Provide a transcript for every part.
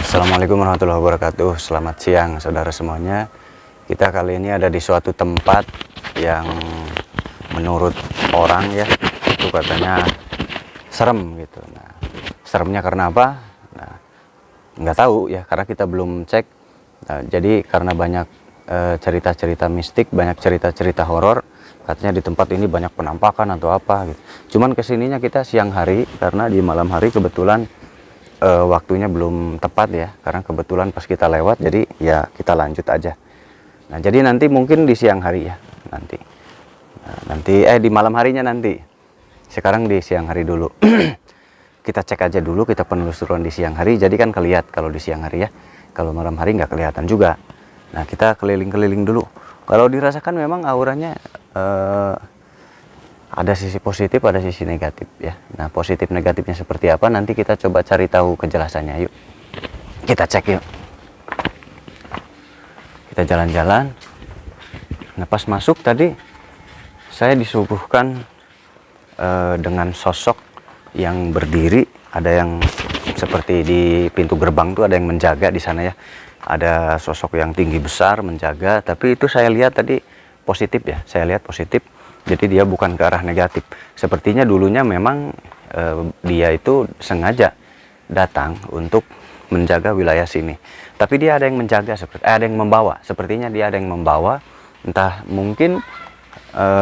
Assalamualaikum warahmatullahi wabarakatuh. Selamat siang saudara semuanya. Kita kali ini ada di suatu tempat yang menurut orang ya itu katanya serem gitu. Nah, seremnya karena apa? Nah, nggak tahu ya karena kita belum cek. Nah, jadi karena banyak cerita-cerita mistik, banyak cerita-cerita horor. Katanya di tempat ini banyak penampakan atau apa gitu. Cuman kesininya kita siang hari karena di malam hari kebetulan waktunya belum tepat ya, karena kebetulan pas kita lewat, jadi ya kita lanjut aja. Nah, jadi nanti mungkin di siang hari ya, nanti di malam harinya nanti. Sekarang di siang hari dulu. Kita cek aja dulu, kita penelusuran di siang hari, jadi kan kelihatan kalau di siang hari ya. Kalau malam hari nggak kelihatan juga. Nah, kita keliling-keliling dulu. Kalau dirasakan memang auranya ada sisi positif, ada sisi negatif ya. Nah, positif negatifnya seperti apa nanti kita coba cari tahu kejelasannya. Yuk kita cek yuk. Kita jalan-jalan. Nah, pas masuk tadi saya disuguhkan dengan sosok yang berdiri. Ada yang seperti di pintu gerbang tuh ada yang menjaga di sana ya. Ada sosok yang tinggi besar menjaga, tapi itu saya lihat tadi positif ya. Saya lihat positif. Jadi dia bukan ke arah negatif. Sepertinya dulunya memang dia itu sengaja datang untuk menjaga wilayah sini. Tapi dia ada yang menjaga, ada yang membawa. Sepertinya dia ada yang membawa. Entah mungkin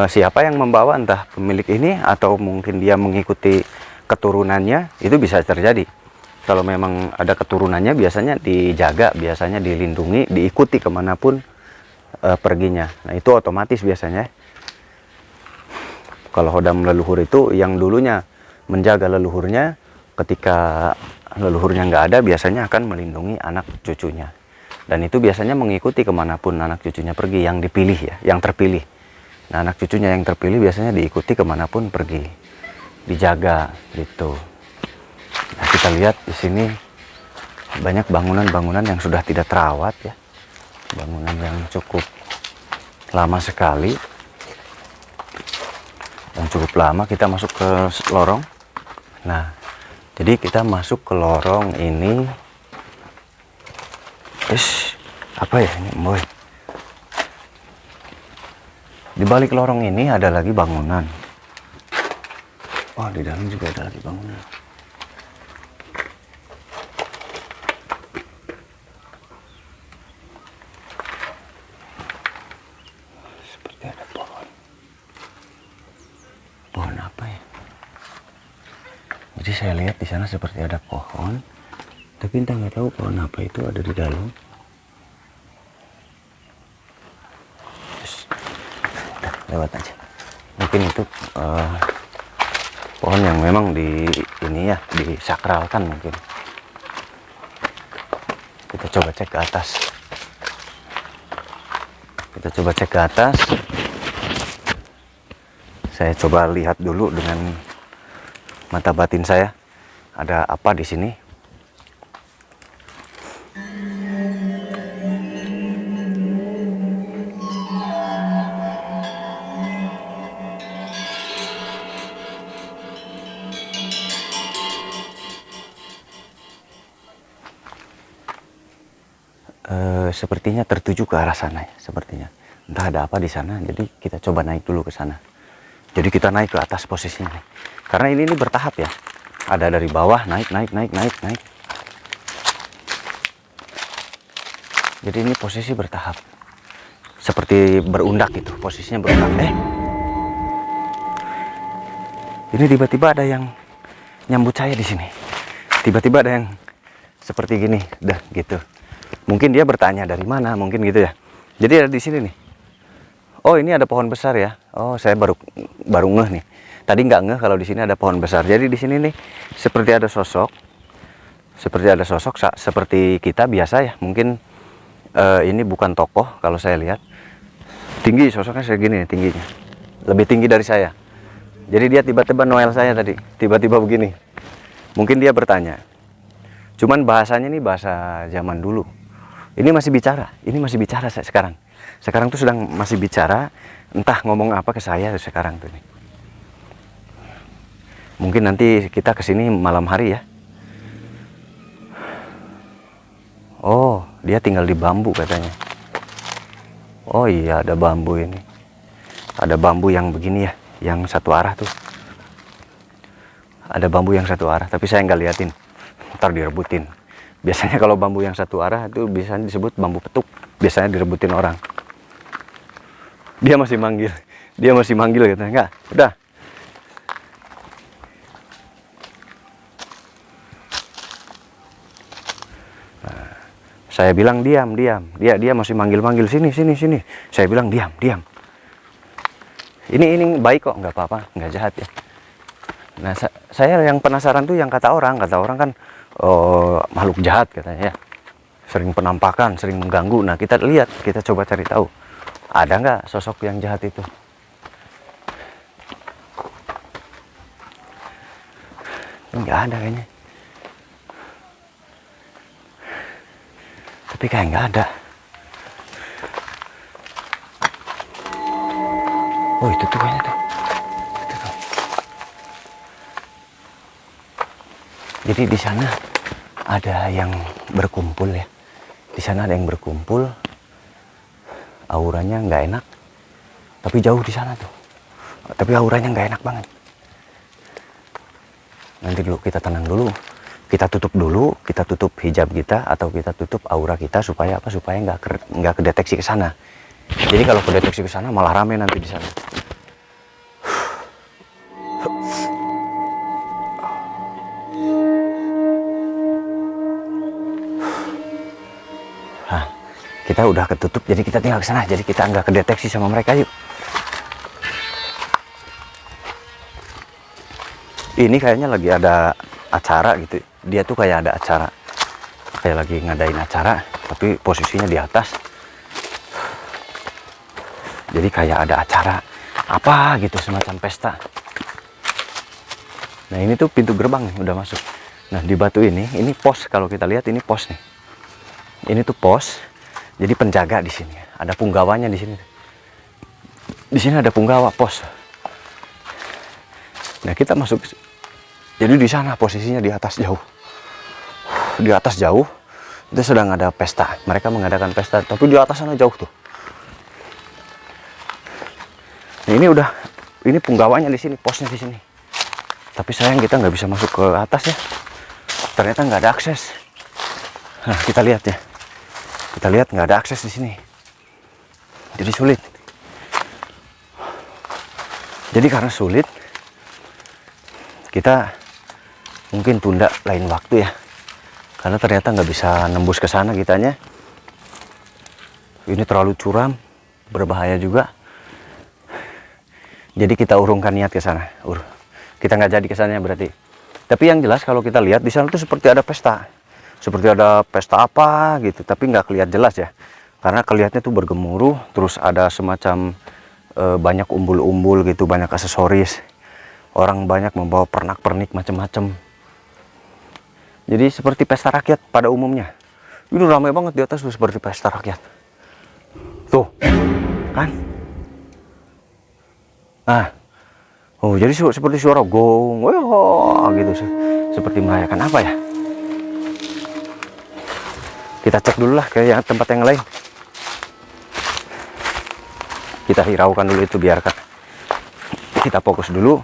siapa yang membawa, entah pemilik ini atau mungkin dia mengikuti keturunannya. Itu bisa terjadi. Kalau memang ada keturunannya biasanya dijaga, biasanya dilindungi, diikuti kemanapun perginya. Nah, itu otomatis biasanya. Kalau hodam leluhur itu yang dulunya menjaga leluhurnya, ketika leluhurnya nggak ada biasanya akan melindungi anak cucunya. Dan itu biasanya mengikuti kemanapun anak cucunya pergi, yang dipilih ya, yang terpilih. Nah, anak cucunya yang terpilih biasanya diikuti kemanapun pergi, dijaga gitu. Nah, kita lihat di sini banyak bangunan-bangunan yang sudah tidak terawat ya, bangunan yang cukup lama sekali. Dan cukup lama. Kita masuk ke lorong. Nah, jadi kita masuk ke lorong ini. Apa ya ini, boy? Di balik lorong ini ada lagi bangunan. Oh, di dalam juga ada lagi bangunan. Jadi saya lihat di sana seperti ada pohon, tapi entah nggak tahu pohon apa itu ada di dalam. Lewat aja. Mungkin itu pohon yang memang ini ya disakralkan mungkin. Kita coba cek ke atas. Kita coba cek ke atas. Saya coba lihat dulu dengan mata batin saya, ada apa di sini? sepertinya tertuju ke arah sana ya, sepertinya. Entah ada apa di sana, jadi kita coba naik dulu ke sana. Jadi kita naik ke atas posisinya nih. Karena ini bertahap ya. Ada dari bawah, naik. Jadi ini posisi bertahap. Seperti berundak gitu, posisinya berundak. Ini tiba-tiba ada yang nyambut saya di sini. Tiba-tiba ada yang seperti gini, dah gitu. Mungkin dia bertanya dari mana, mungkin gitu ya. Jadi ada di sini nih. Oh, ini ada pohon besar ya. Oh, saya baru ngeh nih. Tadi nggak ngeh kalau di sini ada pohon besar. Jadi di sini nih seperti ada sosok. Seperti kita biasa ya. Mungkin ini bukan tokoh kalau saya lihat. Tinggi sosoknya segini nih tingginya. Lebih tinggi dari saya. Jadi dia tiba-tiba noel saya tadi. Tiba-tiba begini. Mungkin dia bertanya. Cuman bahasanya ini bahasa zaman dulu. Ini masih bicara saya sekarang. Sekarang tuh sedang masih bicara, entah ngomong apa ke saya sekarang tuh nih. Mungkin nanti kita kesini malam hari ya. Oh, dia tinggal di bambu katanya. Oh iya, ada bambu ini. Ada bambu yang begini ya, yang satu arah tuh. Ada bambu yang satu arah, tapi saya nggak liatin. Ntar direbutin. Biasanya kalau bambu yang satu arah itu biasanya disebut bambu petuk. Biasanya direbutin orang. Dia masih manggil gitu. Enggak, udah. Nah, saya bilang diam. Dia masih manggil sini. Saya bilang diam. Ini baik kok, nggak apa-apa, nggak jahat ya. Nah, saya yang penasaran tuh yang kata orang kan makhluk jahat katanya ya. Sering penampakan, sering mengganggu. Nah, kita lihat, kita coba cari tahu. Ada nggak sosok yang jahat itu? Nggak ada kayaknya. Tapi kayak nggak ada. Oh, itu tuh kayaknya tuh. Itu tuh. Jadi di sana ada yang berkumpul ya. Di sana ada yang berkumpul. Auranya nggak enak. Tapi jauh di sana tuh. Tapi auranya nggak enak banget. Nanti dulu kita tenang dulu. Kita tutup dulu, kita tutup hijab kita atau kita tutup aura kita supaya apa? Supaya nggak kedeteksi ke sana. Jadi kalau kedeteksi ke sana malah rame nanti di sana. Nah, kita udah ketutup, jadi kita tinggal ke sana. Jadi kita nggak kedeteksi sama mereka, yuk. Ini kayaknya lagi ada acara gitu. Dia tuh kayak ada acara, kayak lagi ngadain acara, tapi posisinya di atas. Jadi kayak ada acara apa gitu, semacam pesta. Nah, ini tuh pintu gerbang nih, udah masuk. Nah, di batu ini pos. Kalau kita lihat ini pos nih. Ini tuh pos. Jadi penjaga di sini. Ada punggawanya di sini. Di sini ada punggawa pos. Nah, kita masuk. Jadi di sana posisinya di atas jauh. Di atas jauh itu sedang ada pesta. Mereka mengadakan pesta, tapi di atas sana jauh tuh. Nah, ini punggawanya di sini, posnya di sini. Tapi sayang kita nggak bisa masuk ke atas ya. Ternyata nggak ada akses. Nah, kita lihat ya. Kita lihat nggak ada akses di sini. Jadi sulit. Jadi karena sulit, kita mungkin tunda lain waktu ya. Karena ternyata nggak bisa nembus ke sana kitanya. Ini terlalu curam, berbahaya juga. Jadi kita urungkan niat ke sana. Kita nggak jadi ke sana berarti. Tapi yang jelas kalau kita lihat di sana tuh seperti ada pesta. Seperti ada pesta apa gitu, tapi nggak kelihatan jelas ya. Karena kelihatannya tuh bergemuruh, terus ada semacam banyak umbul-umbul gitu, banyak aksesoris. Orang banyak membawa pernak-pernik macam-macam. Jadi seperti pesta rakyat pada umumnya. Ini ramai banget di atas tuh, seperti pesta rakyat. Tuh, kan? Nah, oh jadi seperti suara gong, gitu, seperti merayakan apa ya? Kita cek dulu lah ke tempat yang lain. Kita hiraukan dulu itu, biarkan. Kita fokus dulu.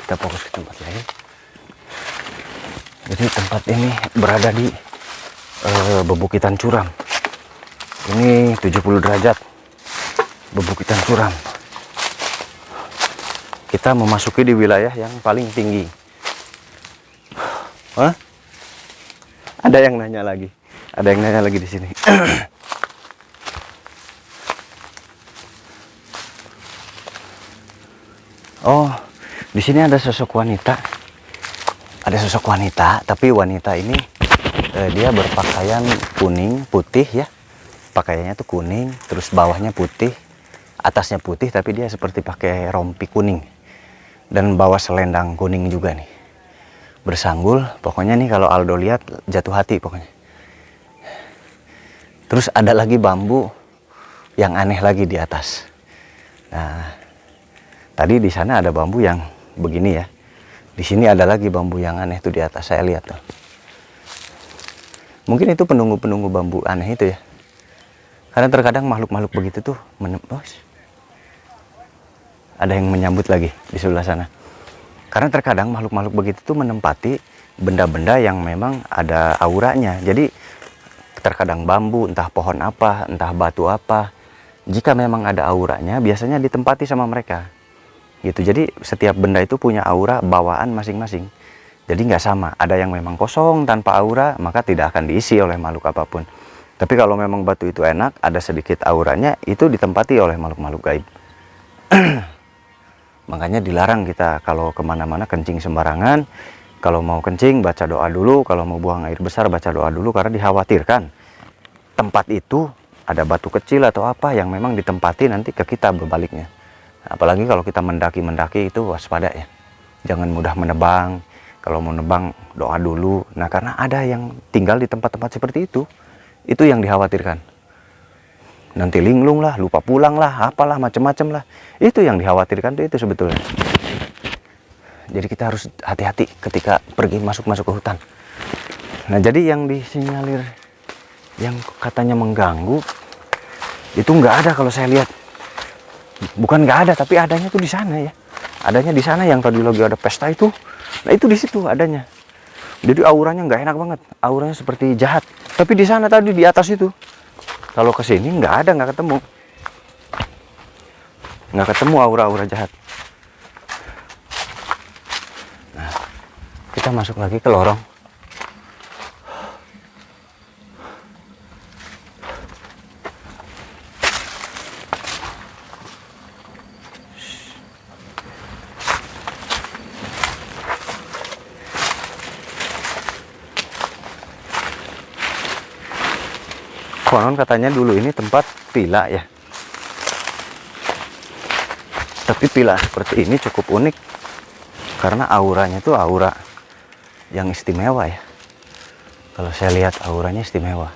Kita fokus ke tempat lain. Jadi tempat ini berada di Bebukitan Curam. Ini 70 derajat Bebukitan Curam. Kita memasuki di wilayah yang paling tinggi. Hah? Ada yang nanya lagi. Ada yang nanya lagi di sini. Oh, di sini ada sosok wanita. Ada sosok wanita, tapi wanita ini dia berpakaian kuning putih ya. Pakaiannya tuh kuning, terus bawahnya putih, atasnya putih, tapi dia seperti pakai rompi kuning dan bawa selendang kuning juga nih. Bersanggul, pokoknya nih kalau Aldo lihat jatuh hati pokoknya. Terus ada lagi bambu yang aneh lagi di atas. Nah, tadi di sana ada bambu yang begini ya. Di sini ada lagi bambu yang aneh tuh di atas, saya lihat tuh. Mungkin itu penunggu-penunggu bambu aneh itu ya. Karena terkadang makhluk-makhluk begitu tuh ada yang menyambut lagi di sebelah sana. Karena terkadang makhluk-makhluk begitu tuh menempati benda-benda yang memang ada auranya. Jadi terkadang bambu, entah pohon apa, entah batu apa, jika memang ada auranya, biasanya ditempati sama mereka. Gitu. Jadi setiap benda itu punya aura bawaan masing-masing. Jadi nggak sama. Ada yang memang kosong tanpa aura, maka tidak akan diisi oleh makhluk apapun. Tapi kalau memang batu itu enak, ada sedikit auranya, itu ditempati oleh makhluk-makhluk gaib. Makanya dilarang kita kalau kemana-mana kencing sembarangan. Kalau mau kencing baca doa dulu, kalau mau buang air besar baca doa dulu, karena dikhawatirkan tempat itu ada batu kecil atau apa yang memang ditempati nanti ke kita berbaliknya. Apalagi kalau kita mendaki-mendaki itu waspada ya. Jangan mudah menebang. Kalau mau nebang doa dulu. Nah, karena ada yang tinggal di tempat-tempat seperti itu yang dikhawatirkan. Nanti linglung lah, lupa pulang lah, apalah macam-macam lah. Itu yang dikhawatirkan itu sebetulnya. Jadi kita harus hati-hati ketika pergi masuk-masuk ke hutan. Nah, jadi yang disinyalir yang katanya mengganggu itu nggak ada kalau saya lihat. Bukan nggak ada, tapi adanya tuh di sana ya. Adanya di sana yang tadi lagi ada pesta itu. Nah, itu di situ adanya. Jadi auranya nggak enak banget. Auranya seperti jahat. Tapi di sana tadi di atas itu. Kalau ke sini nggak ada, nggak ketemu. Nggak ketemu aura-aura jahat. Nah, kita masuk lagi ke lorong. Konon katanya dulu ini tempat villa ya. Tapi villa seperti ini cukup unik karena auranya itu aura yang istimewa ya. Kalau saya lihat auranya istimewa.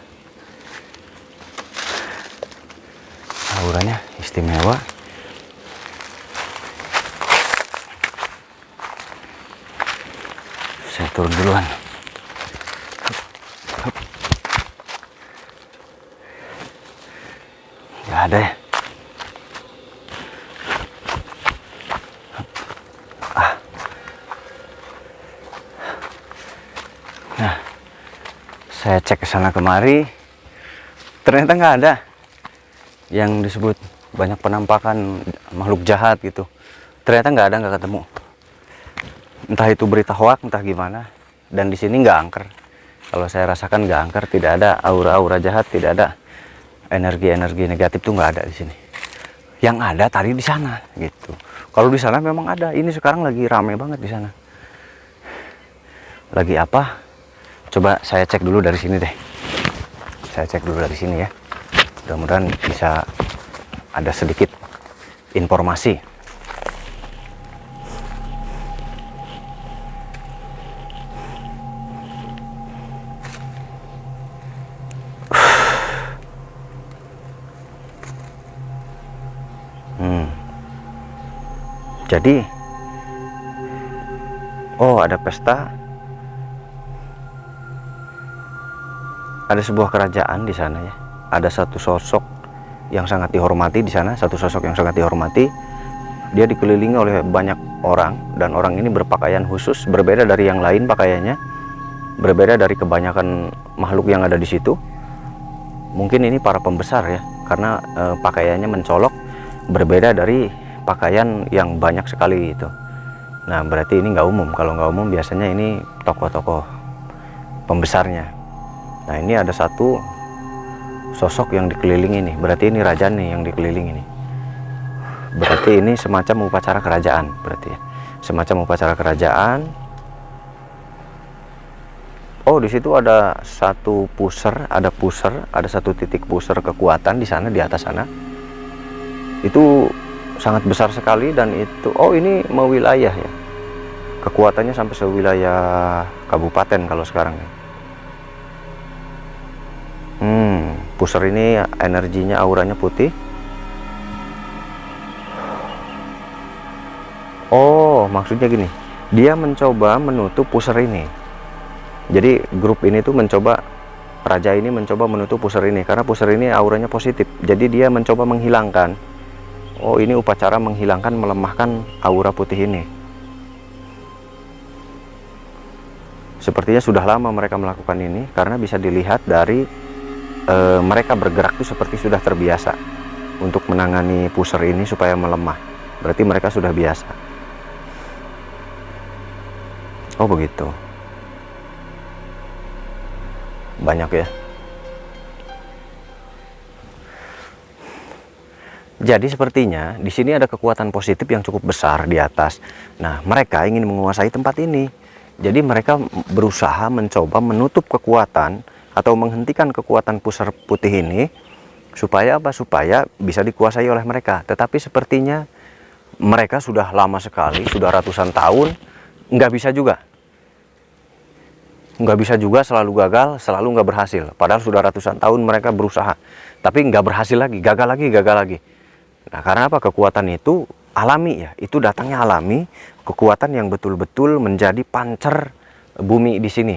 Auranya istimewa. Saya turun duluan. Gak ada ya. Nah, saya cek ke sana kemari, ternyata nggak ada yang disebut banyak penampakan makhluk jahat gitu. Ternyata nggak ada, nggak ketemu. Entah itu berita hoak, entah gimana. Dan di sini nggak angker. Kalau saya rasakan nggak angker, tidak ada aura-aura jahat, tidak ada energi-energi negatif tuh nggak ada di sini. Yang ada tadi di sana gitu. Kalau di sana memang ada. Ini sekarang lagi rame banget di sana. Lagi apa? Coba saya cek dulu dari sini deh. Saya cek dulu dari sini ya. Mudah-mudahan bisa ada sedikit informasi. Jadi, oh ada pesta. ada sebuah kerajaan di sana ya. Ada satu sosok yang sangat dihormati di sana, satu sosok yang sangat dihormati. Dia dikelilingi oleh banyak orang, dan orang ini berpakaian khusus, berbeda dari yang lain pakaiannya, berbeda dari kebanyakan makhluk yang ada di situ. Mungkin ini para pembesar ya, karena pakaiannya mencolok, berbeda dari pakaian yang banyak sekali itu. Nah, berarti ini nggak umum. Kalau nggak umum biasanya ini tokoh-tokoh pembesarnya. Nah, ini ada satu sosok yang dikelilingi ini. Berarti ini raja nih yang dikelilingi ini. Berarti ini semacam upacara kerajaan, berarti ya. Semacam upacara kerajaan. Oh, di situ ada satu pusar, ada satu titik pusar kekuatan di sana, di atas sana. Itu sangat besar sekali, dan itu, oh ini mau wilayah ya. Kekuatannya sampai sewilayah kabupaten kalau sekarang ya. Pusar ini energinya, auranya putih. Oh, maksudnya gini, dia mencoba menutup pusar ini. Jadi grup ini tuh mencoba, raja ini mencoba menutup pusar ini, karena pusar ini auranya positif. Jadi dia mencoba menghilangkan. Oh, ini upacara menghilangkan, melemahkan aura putih ini. Sepertinya sudah lama mereka melakukan ini, karena bisa dilihat dari mereka bergerak tuh seperti sudah terbiasa untuk menangani pusar ini supaya melemah. Berarti mereka sudah biasa. Oh begitu. Banyak ya. Jadi sepertinya di sini ada kekuatan positif yang cukup besar di atas. Nah, mereka ingin menguasai tempat ini. Jadi mereka berusaha mencoba menutup kekuatan atau menghentikan kekuatan pusar putih ini, supaya apa? Supaya bisa dikuasai oleh mereka. Tetapi sepertinya mereka sudah lama sekali, sudah ratusan tahun, nggak bisa juga. Nggak bisa juga, selalu gagal, selalu nggak berhasil. Padahal sudah ratusan tahun mereka berusaha, tapi nggak berhasil lagi, gagal lagi, gagal lagi. Nah, karena apa? Kekuatan itu alami ya, itu datangnya alami, kekuatan yang betul-betul menjadi pancer bumi di sini,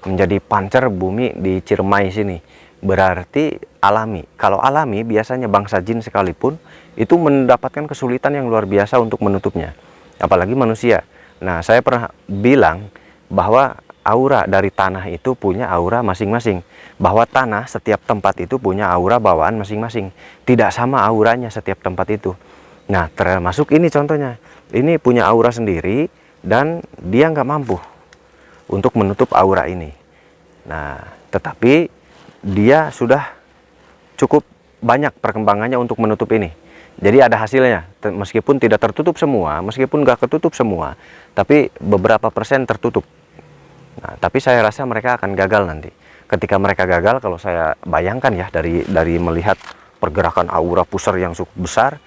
menjadi pancer bumi di Ciremai sini. Berarti alami. Kalau alami, biasanya bangsa jin sekalipun itu mendapatkan kesulitan yang luar biasa untuk menutupnya, apalagi manusia. Nah, saya pernah bilang bahwa aura dari tanah itu punya aura masing-masing, bahwa tanah setiap tempat itu punya aura bawaan masing-masing, tidak sama auranya setiap tempat itu. Nah, termasuk ini contohnya, ini punya aura sendiri dan dia nggak mampu untuk menutup aura ini. Nah, tetapi dia sudah cukup banyak perkembangannya untuk menutup ini. Jadi ada hasilnya, meskipun tidak tertutup semua, meskipun nggak ketutup semua, tapi beberapa persen tertutup. Nah, tapi saya rasa mereka akan gagal nanti. Ketika mereka gagal, kalau saya bayangkan ya, dari melihat pergerakan aura pusar yang cukup besar,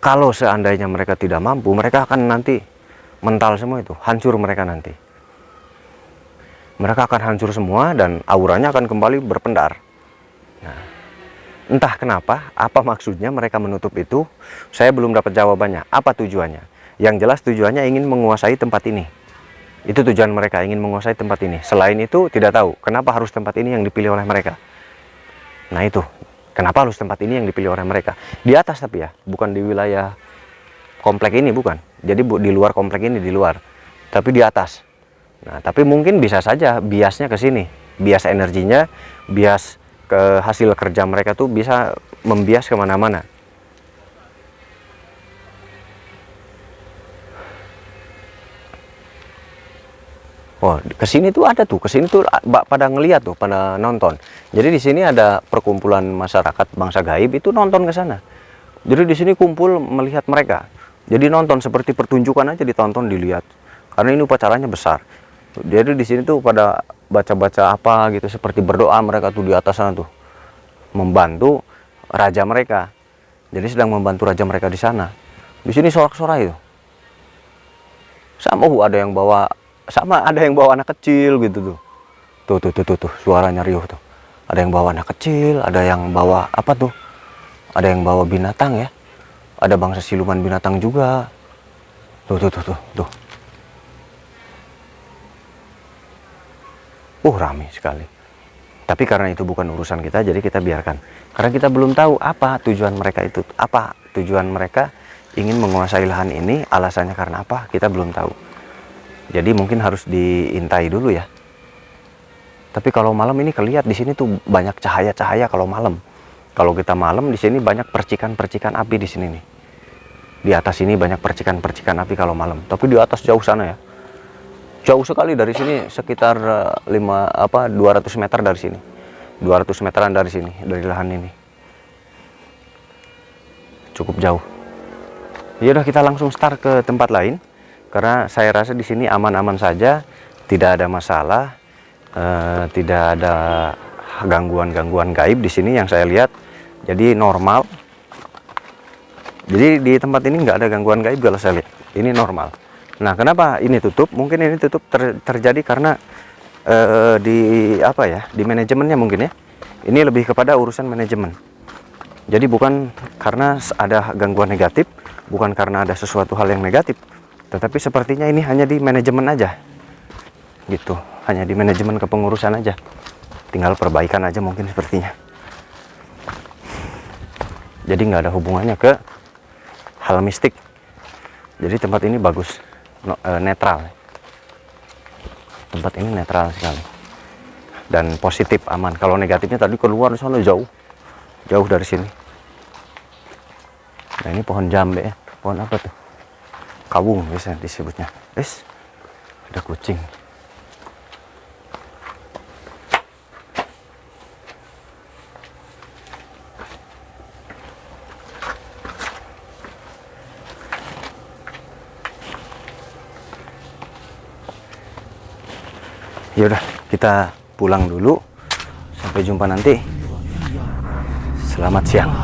kalau seandainya mereka tidak mampu, mereka akan nanti mental semua itu, hancur mereka nanti. Mereka akan hancur semua dan auranya akan kembali berpendar. Nah, entah kenapa, apa maksudnya mereka menutup itu, saya belum dapat jawabannya. Apa tujuannya? Yang jelas tujuannya ingin menguasai tempat ini. Itu tujuan mereka, ingin menguasai tempat ini. Selain itu tidak tahu kenapa harus tempat ini yang dipilih oleh mereka. Nah itu, kenapa harus tempat ini yang dipilih oleh mereka. Di atas tapi ya, bukan di wilayah komplek ini, bukan. Jadi di luar komplek ini, di luar. Tapi di atas. Nah, tapi mungkin bisa saja biasnya ke sini. Bias energinya, bias ke hasil kerja mereka tuh bisa membias kemana-mana. Oh, kesini tuh ada tuh, kesini tuh pada ngeliat tuh, pada nonton. Jadi di sini ada perkumpulan masyarakat bangsa gaib itu nonton ke sana. Jadi di sini kumpul melihat mereka. Jadi nonton seperti pertunjukan aja, ditonton, dilihat. Karena ini upacaranya besar. Jadi di sini tuh pada baca-baca apa gitu, seperti berdoa mereka tuh di atas sana tuh, membantu raja mereka. Jadi sedang membantu raja mereka di sana. Di sini sorak-sorai itu. Sama ada yang bawa, sama ada yang bawa anak kecil gitu tuh. Tuh, suaranya riuh tuh. Ada yang bawa anak kecil, ada yang bawa apa tuh? Ada yang bawa binatang ya. Ada bangsa siluman binatang juga. Tuh. Ramai sekali. Tapi karena itu bukan urusan kita, jadi kita biarkan. Karena kita belum tahu apa tujuan mereka itu, apa tujuan mereka ingin menguasai lahan ini, alasannya karena apa, kita belum tahu. Jadi mungkin harus diintai dulu ya. Tapi kalau malam ini kelihatan di sini tuh banyak cahaya-cahaya kalau malam. Kalau kita malam di sini banyak percikan-percikan api di sini nih. Di atas ini banyak percikan-percikan api kalau malam. Tapi di atas jauh sana ya. Jauh sekali dari sini, sekitar 200 meter dari sini. 200 meteran dari sini, dari lahan ini. Cukup jauh. Ya udah, kita langsung start ke tempat lain. Karena saya rasa di sini aman-aman saja, tidak ada masalah, tidak ada gangguan-gangguan gaib di sini yang saya lihat. Jadi normal. Jadi di tempat ini nggak ada gangguan gaib kalau saya lihat. Ini normal. Nah, kenapa ini tutup? Mungkin ini tutup terjadi karena di manajemennya mungkin ya. Ini lebih kepada urusan manajemen. Jadi bukan karena ada gangguan negatif, bukan karena ada sesuatu hal yang negatif, tetapi sepertinya ini hanya di manajemen aja. Gitu, hanya di manajemen kepengurusan aja. Tinggal perbaikan aja mungkin sepertinya. Jadi nggak ada hubungannya ke hal mistik. Jadi tempat ini bagus. Netral. Tempat ini netral sekali dan positif, aman. Kalau negatifnya tadi keluar di sana jauh dari sini. Nah, ini pohon jambe ya. Pohon apa tuh? Kawung biasanya disebutnya. Ada kucing. Ya udah, kita pulang dulu. Sampai jumpa nanti. Selamat siang.